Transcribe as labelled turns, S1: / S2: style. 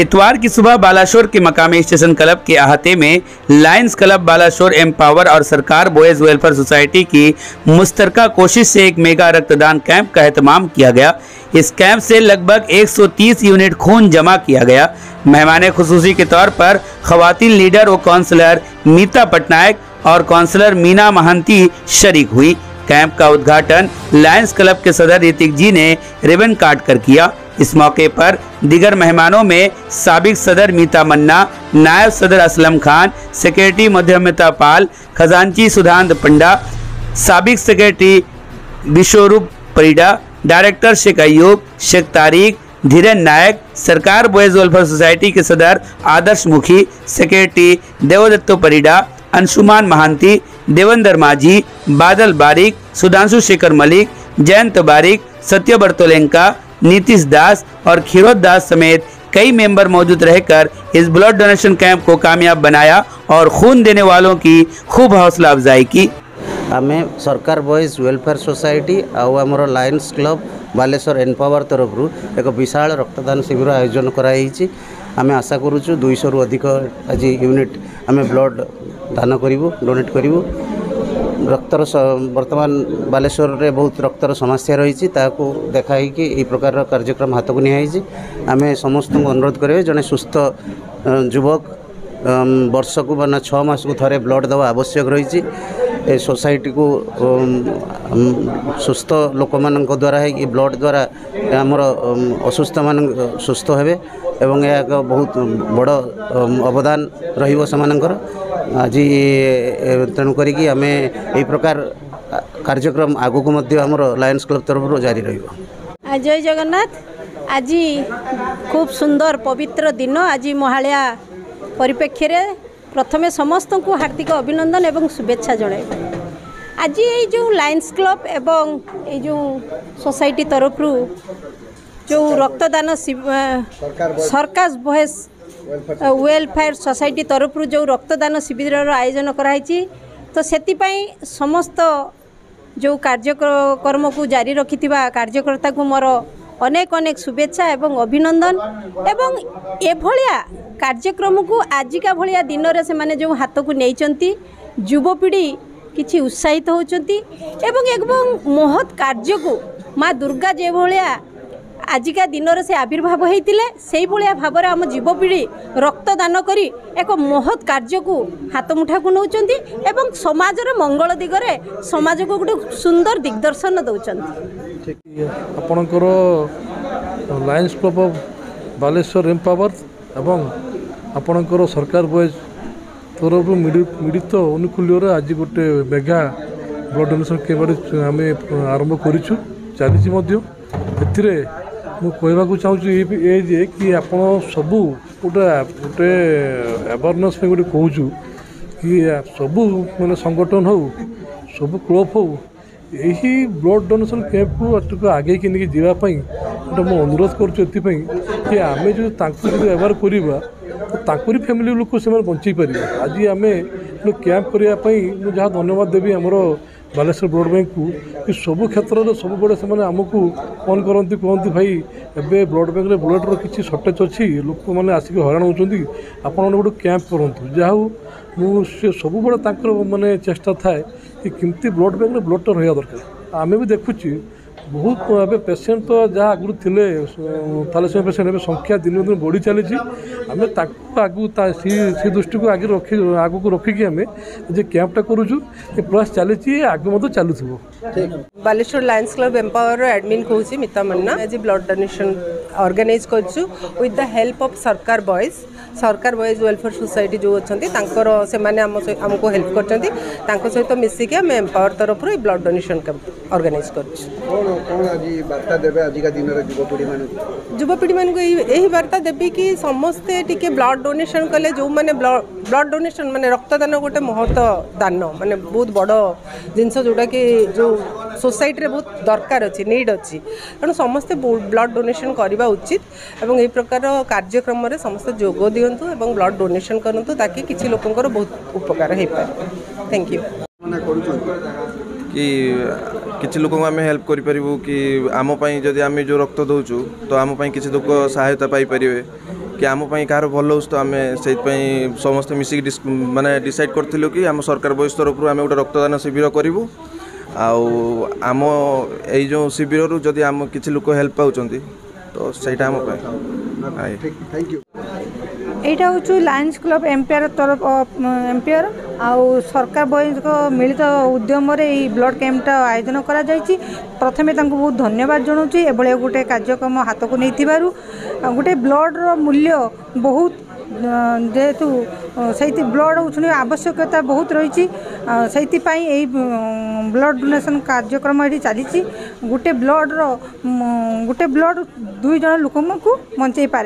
S1: इतवार की सुबह बालाशोर के मकामी स्टेशन क्लब के अहाते में लायंस क्लब बालाशोर एम्पावर और सरकार बॉयज वेलफेयर सोसाइटी की मुश्तरका कोशिश से एक मेगा रक्तदान कैंप का एहतमाम किया गया। इस कैंप से लगभग 130 यूनिट खून जमा किया गया। मेहमान खुसूसी के तौर पर खवातीन लीडर व काउंसलर मीता पटनायक और काउंसलर मीना महंती शरीक हुई। कैंप का उद्घाटन लायंस क्लब के सदर ऋतिक जी ने रिबन काट कर किया। इस मौके पर दीगर मेहमानों में साबिक सदर मीता मन्ना, नायब सदर असलम खान, सेक्रेटरी मध्यमता पाल, खजांची सुधांत पंडा, साबिक सेक्रेटरी विश्वरूप परिडा, डायरेक्टर शेख अयूब, शेख तारिक, धीरेन नायक, सरकार बॉयज वेलफेयर सोसाइटी के सदर आदर्श मुखी, सेक्रेटरी देवदत्तो परिडा, अंशुमान महांती, देवेंद्र माझी, बादल बारिक, सुधांशु शेखर मलिक, जयंत बारिक, सत्य बर्तोलेंका, नीतीश दास और खीरोद दास समेत कई मेंबर मौजूद रहकर इस ब्लड डोनेशन कैंप को कामयाब बनाया और खून देने वालों की खूब हौसला अफजाई की।
S2: आमे सरकार बॉयज वेलफेयर सोसाइटी आमर लायंस क्लब बालेश्वर एम्पावर तरफ एक विशाल रक्तदान शिविर आयोजन कराई। आमे आशा करूँ 200 रु अधिक आज यूनिट आमे ब्लड दान करूँ, डोनेट करूँ। रक्तर वर्तमान बालेश्वर में बहुत रक्तर समस्या रही देखाई कि यही प्रकार कार्यक्रम हाथ को निहाई। आम समस्त को अनुरोध करें जड़े सुस्थ युवक वर्ष को माना 6 मास को थे ब्लड देवा आवश्यक रही। सोसाइटी को सुस्थ लोक मान द्वारा है ब्लड द्वारा आमर असुस्थ मान सुस्थ हेबे एवं यह एक बहुत बड़ अवदान रही आज तेणुक आम यही प्रकार कार्यक्रम आगु को लायंस क्लब तरफ जारी रही।
S3: जय जगन्नाथ। आज खूब सुंदर पवित्र दिन आज महालया परिप्रेक्षी रे प्रथमे समस्त को हार्दिक अभिनंदन एवं शुभेच्छा जणाई। आज ये जो लायंस क्लब एवं ये जो सोसाइटी तरफ जो रक्तदान सरकार बॉयज वेलफेयर सोसाइटी तरफ जो रक्तदान शिविर आयोजन कराई तो सेतिपाई समस्त जो कार्यक्रम को जारी रखि कार्यकर्ता को मोर अनेक अनेक शुभेच्छा एवं अभिनंदन एवं एभलिया कार्यक्रम को आजिका भलिया दिन रे से माने जो हाथ को नहीं युवपीढ़ी किछि उत्साहित होचंती एवं महत् कार्य को माँ दुर्गा जे भलिया आजिका दिन रे से आविर्भाव होइतिले सेही भलिया भाबरे हम युवपीढ़ी रक्तदान करी एक महत् कार्य को हाथ मुठा को नौचंती एवं समाज रे मंगल दिगरे समाज को गोटे सुंदर दिग्दर्शन दौचंती।
S4: आपणकर Lions club of Baleshwar empower एवं आपणकर सरकार बॉयज तरफ मिलित अनुकूल्य आज गोटे मेगा ब्लड डोनेशन कैंप आम आरंभ करूँ चली कहवाक चाहूँ कि आप सबू गोटे गोटे अवेयरनेस गोटे कहूँ कि सबू मैंने संगठन हो सबू क्लब हो यही ब्लड डोनेशन कैंप को आगे की नहीं जावाई गोटे अनुरोध करुँगी कि आम जो अवेयर करवा तो फैमिली लोक से बंचे पारे। आज आम कैंप करने मुझे जहाँ धन्यवाद देवी आमर बालेश्वर ब्लड बैंक को कि सबू क्षेत्र में सब बड़े से आमको फोन करती कहती भाई एवं ब्लड बैंक में ब्लड किसी सर्टेज अच्छी लोक मैंने आसिक हैरान होती आपने गोटे कैंप करूँ जहाँ मुझे सब बड़े माने चेष्टा थाए कि केमती ब्लड बैंक में ब्लड रहा दरकार। आम भी देखुची बहुत ए पेसेंट तो जहाँ आगुरी थे थैलेसेमिया पेसेंट ए संख्या दिन दिन बढ़ी चली आम आगू से दृष्टि को आगे रखी आग को रखिकी आम जो कैंपटा करूँ प्रयास चली आगे चलू।
S5: Baleshwar Lions club empower admin कहूँ मीता मन्ना आज ब्लड डोनेशन ऑर्गेनाइज करूँ विथ द हेल्प ऑफ सरकार बॉयज वेलफेयर सोसाइटी जो अच्छा से आमको हेल्प कर सहित मिसिकी आम एम्पावर तरफ ब्लड डोनेशन कैंप ऑर्गेनाइज कर युवपीढ़ी मान यही वार्ता देवी कि समस्ते टिके ब्लड डोनेशन कले जो मैंने ब्लड डोनेशन माने रक्तदान गोटे महत्व दान माने बहुत बड़ जिनस जोटा कि जो सोसाइटी रे बहुत दरकार अच्छी नीड अच्छी तेणु समस्ते ब्लड डोनेशन करवा उचित एवं यही प्रकार कार्यक्रम रे समस्ते जोग दियंतु एवं ब्लड डोनेशन करंतु ताकि किछि लोकंकर बहुत उपकार हे पारे। Thank you.
S6: कि किसी लोक आम हेल्प करूँ कि आम जदि आम जो रक्त दौचु तो आम किसी लोक सहायता पाई पारे कि आम कहार भल हो तो आम से समस्ते मिसिक माने डिसाइड करूँ कि आम सरकार बॉयज तरफ आम गोटे रक्तदान शिविर करूँ आम यो शिविर जदि आम किसी लोक हेल्प पाँच तो सहीटा आम
S7: এইটা হচ্ছে লায়ন্স ক্লব এম্পায়ার তরফ এম্পায়ার আউ সরকার বয়েজ মিলিত উদ্যমরে এই ব্লড ক্যাম্পটা আয়োজন করা যাইছি প্রথমে তাঁকু বহুত ধন্যবাদ জনাউছি এভাবে গোটে কার্যক্রম হাতকু নেইতিবারু গোটে ব্লডর মূল্য বহুত যেহেতু সেইটি ব্লড উছুনি আবশ্যকতা বহুত রয়েছে সেইপাই এই ব্লড ডোনেসন কার্যক্রম এটি চালিছি গোটে ব্লড 2 জন লোকଙ୍କୁ বঞ্চাই পারে।